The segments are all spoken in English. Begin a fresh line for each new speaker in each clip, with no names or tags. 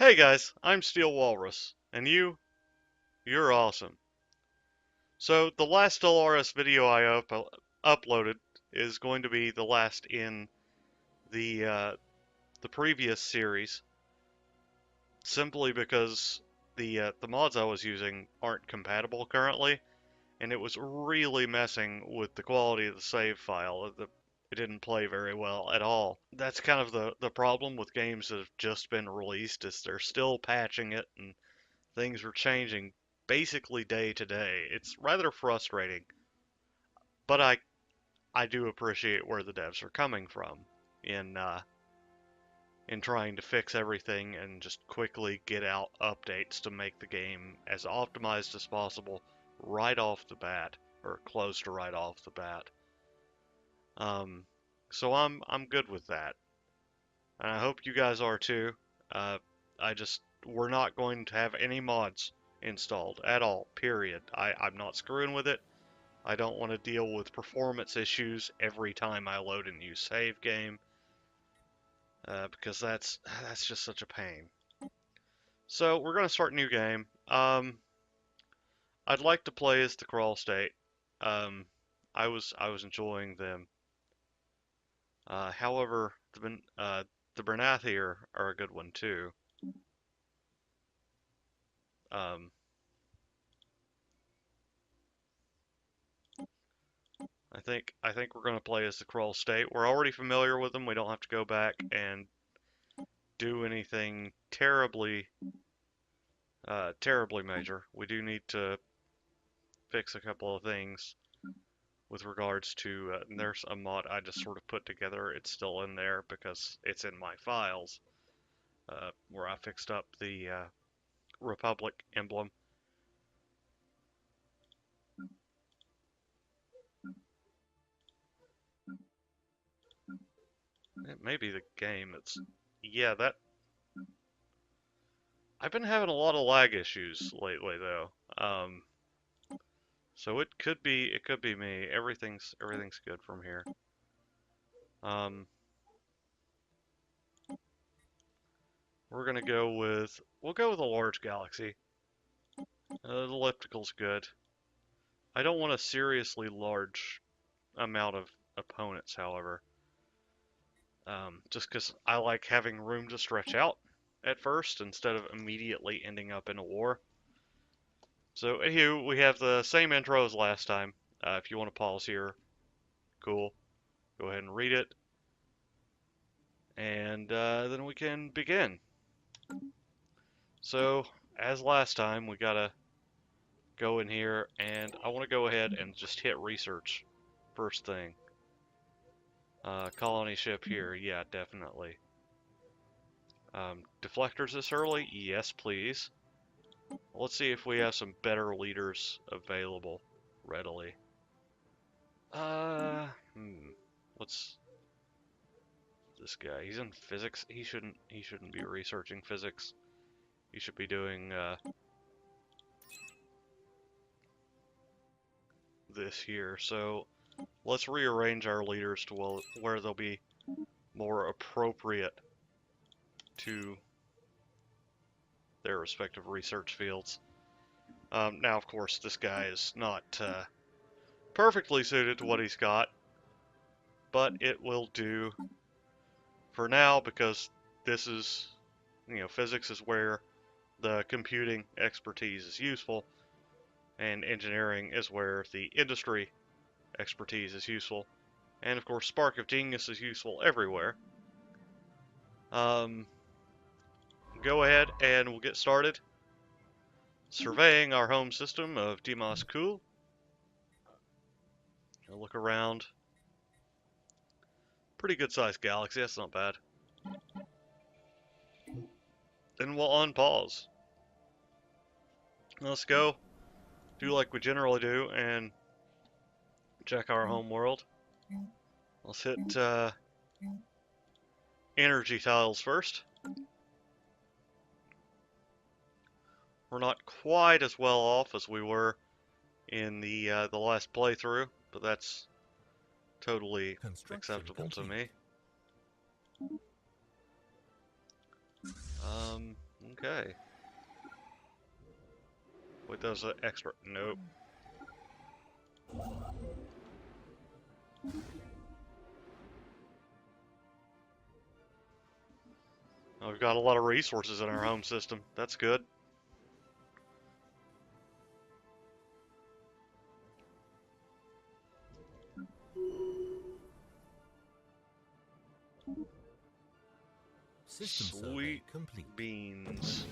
Hey guys, I'm Steel Walrus, and you're awesome. So the last Stellaris video I uploaded is going to be the last in the previous series, simply because the mods I was using aren't compatible currently, and it was really messing with the quality of the save file. It didn't play very well at all. That's kind of the problem with games that have just been released, is they're still patching it and things are changing basically day to day. It's rather frustrating, but I do appreciate where the devs are coming from in in trying to fix everything and just quickly get out updates to make the game as optimized as possible right off the bat, or close to right off the bat. Um, so I'm good with that, and I hope you guys are too. Uh, I just we're not going to have any mods installed at all. Period. I'm not screwing with it. I don't want to deal with performance issues every time I load a new save game, because that's just such a pain. So we're gonna start a new game. I'd like to play as the crawl state. Um, I was enjoying them. However, the Bernathi are a good one too. Um, I think we're gonna play as the crawl state. We're already familiar with them. We don't have to go back and do anything terribly major. We do need to fix a couple of things with regards to, and there's a mod I just sort of put together. It's still in there because it's in my files, where I fixed up the Republic emblem. It may be the game. Yeah, that, I've been having a lot of lag issues lately though. So it could be me. Everything's good from here. Um, we'll go with a large galaxy. The elliptical's good. I don't want a seriously large amount of opponents, however. Just because I like having room to stretch out at first instead of immediately ending up in a war. So, anywho, we have the same intro as last time. If you want to pause here, cool. Go ahead and read it, and then we can begin. So, as last time, we gotta go in here, and I want to go ahead and just hit research first thing. Colony ship here, yeah, definitely. Deflectors this early? Yes, please. Let's see if we have some better leaders available readily. Uh, hmm. What's this guy? He's in physics. He shouldn't be researching physics. He should be doing this here. So let's rearrange our leaders to where they'll be more appropriate to their respective research fields. Now, of course, this guy is not perfectly suited to what he's got, but it will do for now because this is, physics is where the computing expertise is useful, and engineering is where the industry expertise is useful. And of course, Spark of Genius is useful everywhere. Um, go ahead and we'll get started. Surveying our home system of Demas Kul. Look around. Pretty good sized galaxy, that's not bad. Then we'll unpause. Let's go do like we generally do and check our home world. Let's hit energy tiles first. We're not quite as well off as we were in the last playthrough, but that's totally acceptable to me. Okay. Wait, that was an extra. Nope. Oh, we've got a lot of resources in our home system. That's good.
System survey
Sweet
complete.
beans.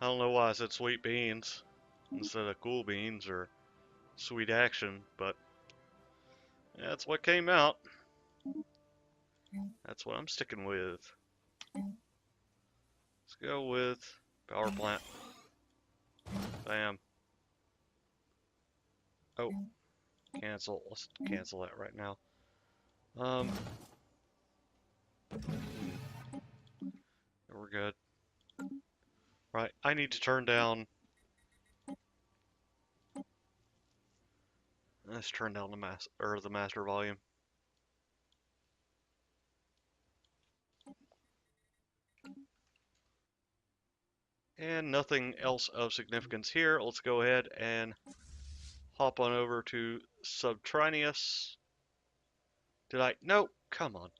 I don't know why I said sweet beans instead of cool beans or sweet action, but yeah, that's what came out. That's what I'm sticking with. Let's go with power plant. Bam. Oh, cancel. Let's cancel that right now. Hmm, we're good. Right, I need to turn down. Let's turn down the master volume. And nothing else of significance here. Let's go ahead and hop on over to Subterraneous. Did I? Nope. Come on.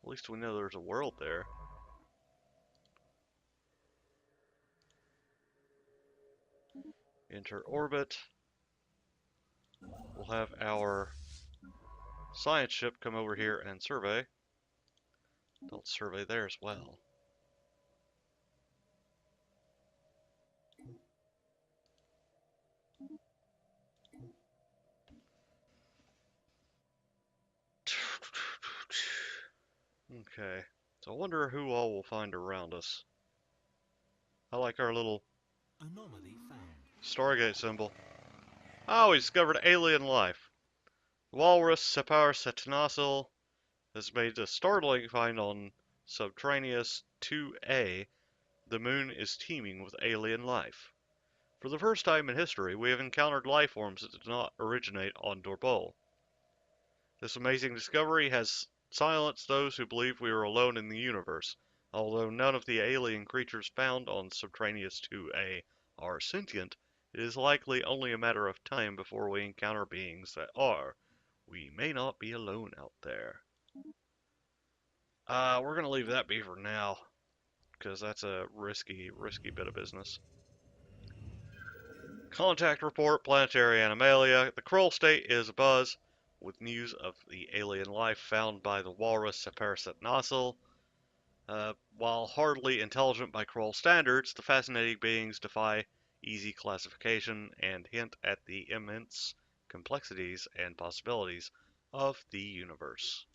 At least we know there's a world there. Enter orbit. We'll have our science ship come over here and survey. They'll survey there as well. Okay. So I wonder who all we'll find around us. I like our little
Anomaly found.
Stargate symbol. Oh, we discovered alien life. Walrus Separ Setinasil has made a startling find on Subterraneous 2A. The moon is teeming with alien life. For the first time in history, we have encountered life forms that did not originate on Dorbol. This amazing discovery has silenced those who believe we are alone in the universe. Although none of the alien creatures found on Subterraneous 2A are sentient, it is likely only a matter of time before we encounter beings that are. We may not be alone out there. We're gonna leave that be for now, because that's a risky bit of business. Contact report, Planetary Animalia. The Kroll state is abuzz with news of the alien life found by the walrus Separacet Nozzle. While hardly intelligent by Kroll standards, the fascinating beings defy easy classification and hint at the immense complexities and possibilities of the universe.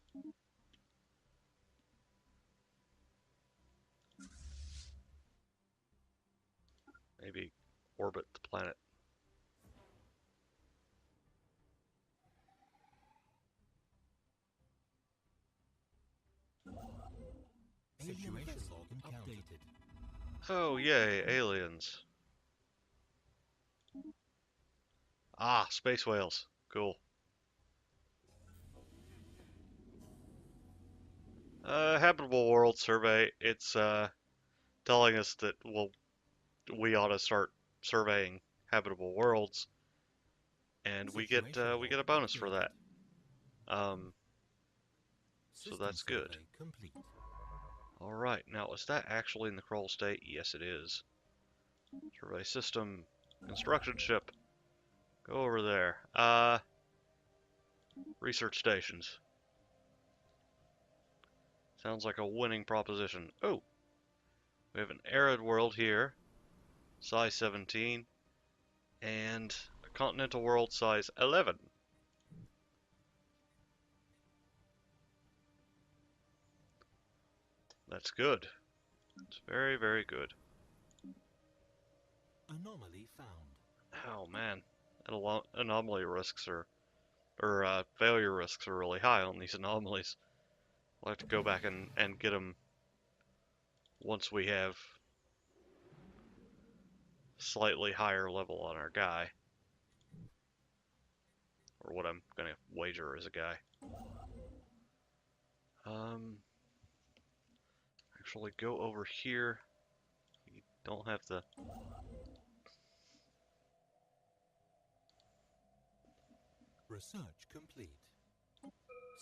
Maybe orbit the planet.
Situation log updated.
Oh, yay, aliens. Ah, space whales. Cool. Habitable world survey. It's telling us that we ought to start surveying habitable worlds, and we get a bonus for that. Um, so
System
that's good.
survey complete.
All right, now is that actually in the Kroll state? Yes, it is. Survey system, construction ship. Go over there. Research stations. Sounds like a winning proposition. Oh, we have an arid world here, size 17, and a continental world size 11. That's good. It's very, very good.
Anomaly found.
Oh man, anomaly risks or failure risks are really high on these anomalies. We'll have to go back and get them once we have slightly higher level on our guy. Or what I'm gonna wager is a guy. Um, actually go over here. You don't have the...
Research complete.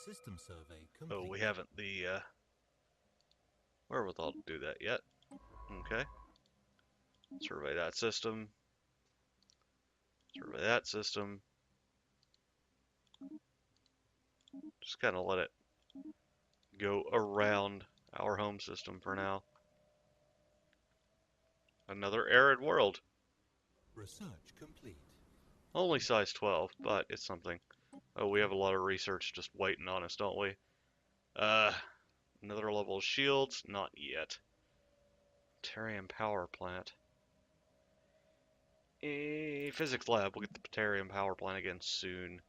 System survey
Oh,
complete.
we haven't the wherewithal to do that yet. Okay. Survey that system. Survey that system. Just kind of let it go around our home system for now. Another arid world.
Research complete.
Only size 12, but it's something. Oh, we have a lot of research just waiting on us, don't we? Uh, another level of shields? Not yet. Batarium power plant. Physics lab. We'll get the Batarium power plant again soon.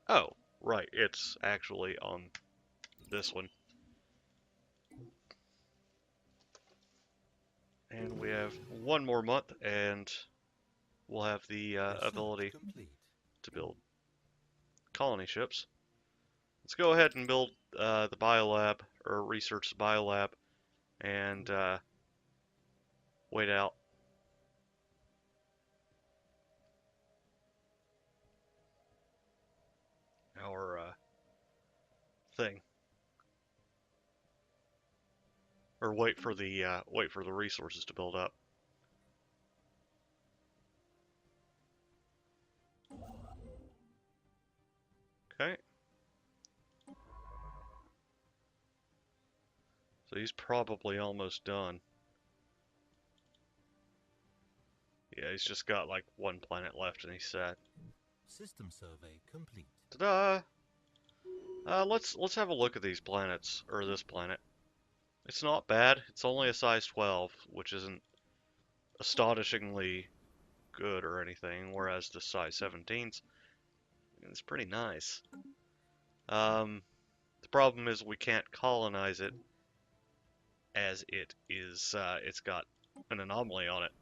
Oh, right. It's actually on this one. And we have one more month, and we'll have the ability
Complete.
to build colony ships. Let's go ahead and build the biolab, or research the biolab, and wait out. Our thing, or wait for the resources to build up. Okay. So he's probably almost done. Yeah, he's just got like one planet left, and he's set.
System survey complete.
Ta-da! Let's have a look at these planets, or this planet. It's not bad. It's only a size 12, which isn't astonishingly good or anything, whereas the size 17's it's pretty nice. The problem is we can't colonize it as it is, it's got an anomaly on it.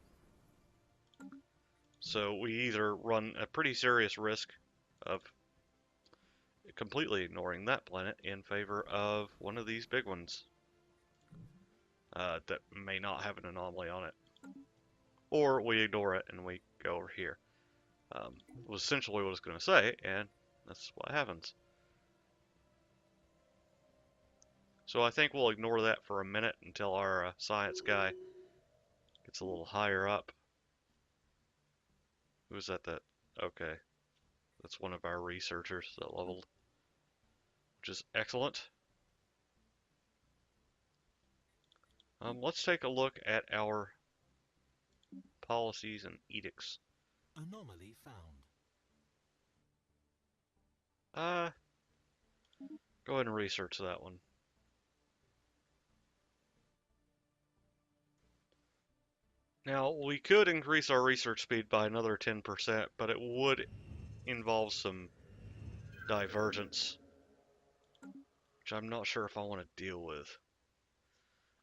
So we either run a pretty serious risk of completely ignoring that planet in favor of one of these big ones that may not have an anomaly on it. Or we ignore it and we go over here. Was essentially what I was going to say, and that's what happens. So I think we'll ignore that for a minute until our science guy gets a little higher up. Who's that? Okay, that's one of our researchers that leveled, which is excellent. Let's take a look at our policies and edicts.
Anomaly found.
Go ahead and research that one. Now, we could increase our research speed by another 10%, but it would involve some divergence, which I'm not sure if I want to deal with.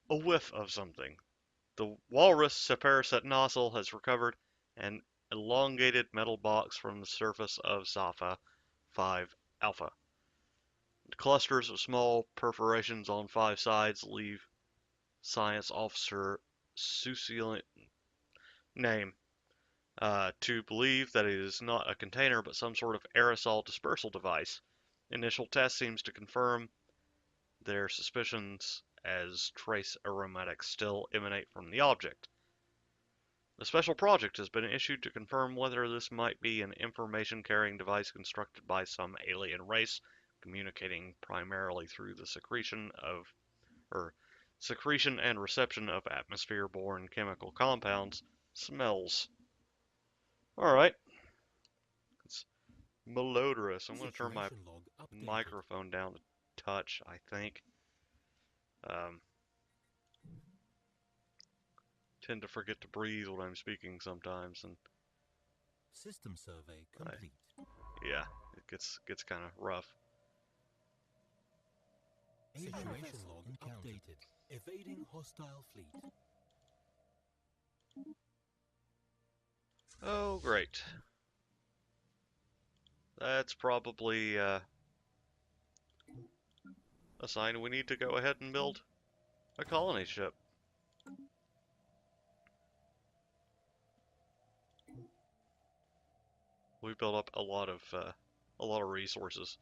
A whiff of something. The walrus Separacet nozzle has recovered an elongated metal box from the surface of Zaffa 5 Alpha. Clusters of small perforations on 5 sides leave Science Officer Succulent name to believe that it is not a container but some sort of aerosol dispersal device. Initial test seems to confirm their suspicions as trace aromatics still emanate from the object. A special project has been issued to confirm whether this might be an information-carrying device constructed by some alien race, communicating primarily through the secretion and reception of atmosphere-borne chemical compounds. Smells. Alright. It's malodorous. I'm going to turn my
Log updated.
microphone down to touch, I think. Tend to forget to breathe when I'm speaking sometimes, and
System survey complete.
yeah, it gets kind of rough.
Situation log updated. Evading hostile fleet.
Oh, great. That's probably a sign we need to go ahead and build a colony ship. We've built up a lot of resources.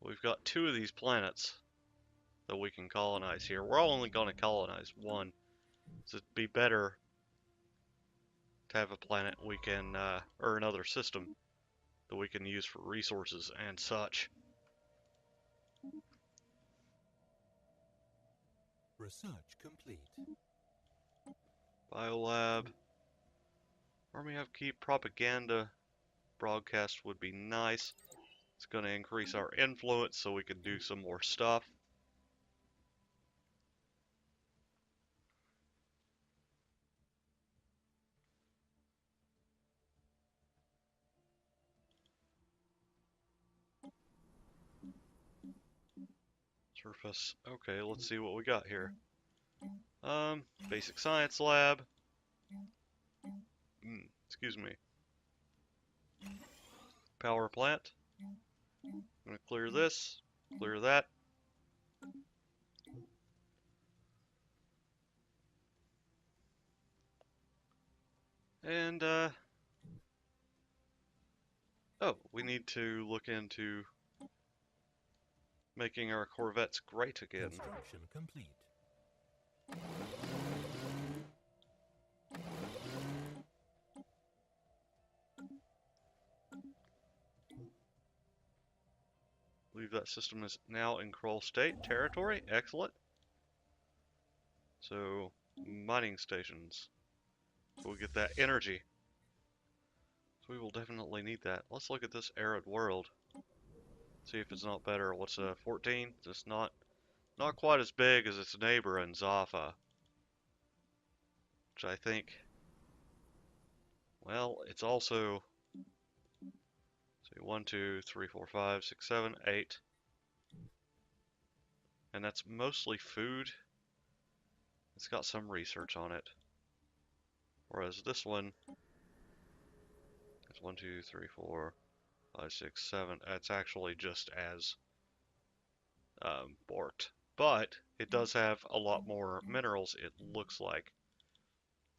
We've got 2 of these planets that we can colonize here. We're only going to colonize 1, so it'd be better to have a planet we can, or another system that we can use for resources and such.
Research complete.
Biolab. Army upkeep, propaganda broadcast would be nice. It's going to increase our influence so we can do some more stuff. Surface. Okay, let's see what we got here. Basic science lab. Excuse me. Power plant. I'm gonna clear this, clear that. And, oh, we need to look into making our corvettes great again.
Construction complete.
I believe that system is now in Kroll State territory. Excellent. So, mining stations. So we get that energy. So we will definitely need that. Let's look at this arid world. See if it's not better. What's 14? It's not quite as big as its neighbor in Zaffa. Which I think, well, it's also, see, 1, 2, 3, 4, 5, 6, 7, 8. And that's mostly food. It's got some research on it. Whereas this one is 1, 2, 3, 4, 5, 6, 7. It's actually just as borked. But it does have a lot more minerals, it looks like.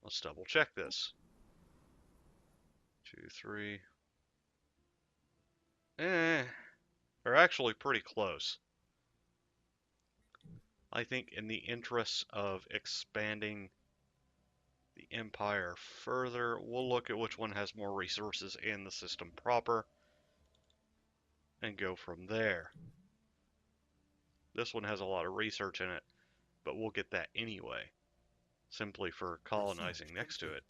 Let's double check this. 2, 3. They're actually pretty close. I think in the interests of expanding the empire further, we'll look at which one has more resources in the system proper and go from there. This one has a lot of research in it, but we'll get that anyway, simply for colonizing next to it.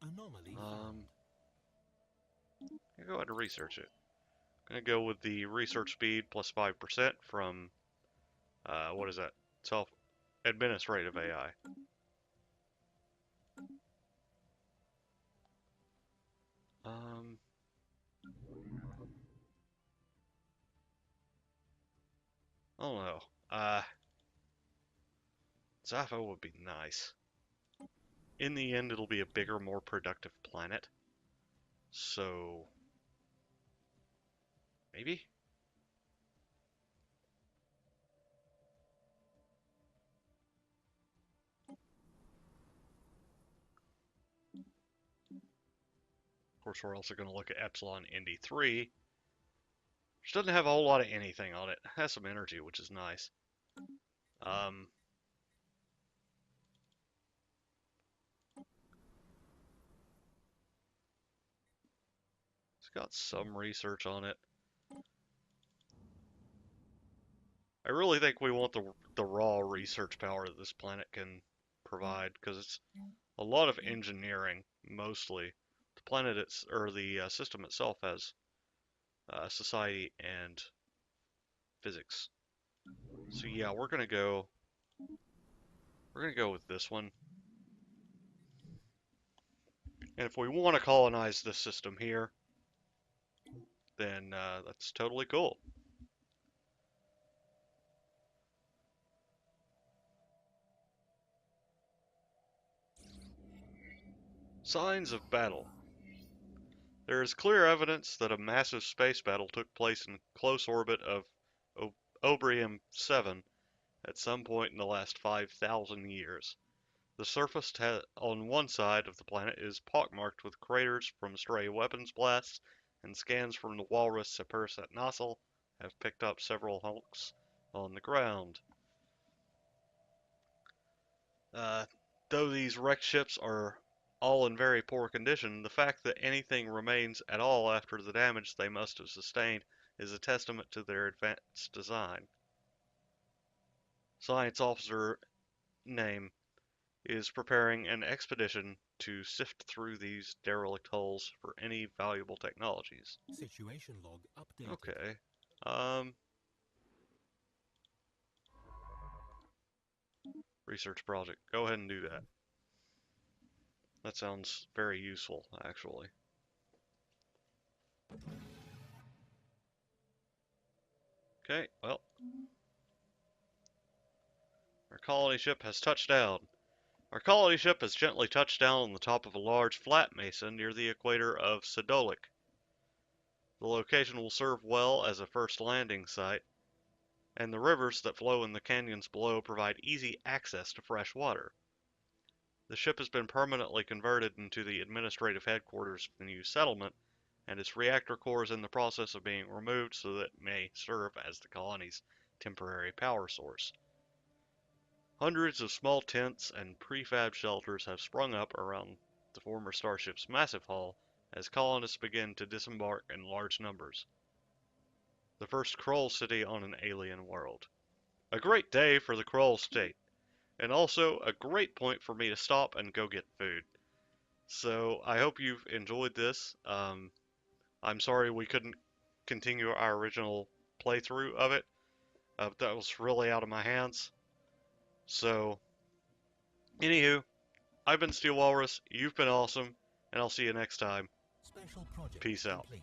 Anomaly
Go ahead and research it. I'm gonna go with the research speed plus 5% from, what is that? Self-administrative AI. I don't know. Zaffa would be nice. In the end, it'll be a bigger, more productive planet. So, maybe? Of course, we're also going to look at Epsilon ND3, which doesn't have a whole lot of anything on it. It has some energy, which is nice. It's got some research on it. I really think we want the raw research power that this planet can provide, because it's a lot of engineering, mostly. The planet, or the system itself has society and physics. So yeah, we're gonna go with this one. And if we want to colonize this system here, then that's totally cool. Signs of battle. There is clear evidence that a massive space battle took place in close orbit of Obrium 7 at some point in the last 5,000 years. The surface on one side of the planet is pockmarked with craters from stray weapons blasts, and scans from the walrus Sapurs at Nossel have picked up several hulks on the ground. Uh, though these wrecked ships are all in very poor condition, the fact that anything remains at all after the damage they must have sustained is a testament to their advanced design. Science Officer name is preparing an expedition to sift through these derelict hulls for any valuable technologies.
Situation log updated.
Okay. Um, research project. Go ahead and do that. That sounds very useful, actually. Okay, well, our colony ship has touched down. Our colony ship has gently touched down on the top of a large flat mesa near the equator of Sidolik. The location will serve well as a first landing site, and the rivers that flow in the canyons below provide easy access to fresh water. The ship has been permanently converted into the administrative headquarters of the new settlement, and its reactor core is in the process of being removed so that it may serve as the colony's temporary power source. Hundreds of small tents and prefab shelters have sprung up around the former starship's massive hull as colonists begin to disembark in large numbers. The first Kroll city on an alien world. A great day for the Kroll state, and also a great point for me to stop and go get food. So I hope you've enjoyed this. I'm sorry we couldn't continue our original playthrough of it. That was really out of my hands. So, anywho, I've been Steel Walrus, you've been awesome, and I'll see you next time.
Special project
Peace out.
complete.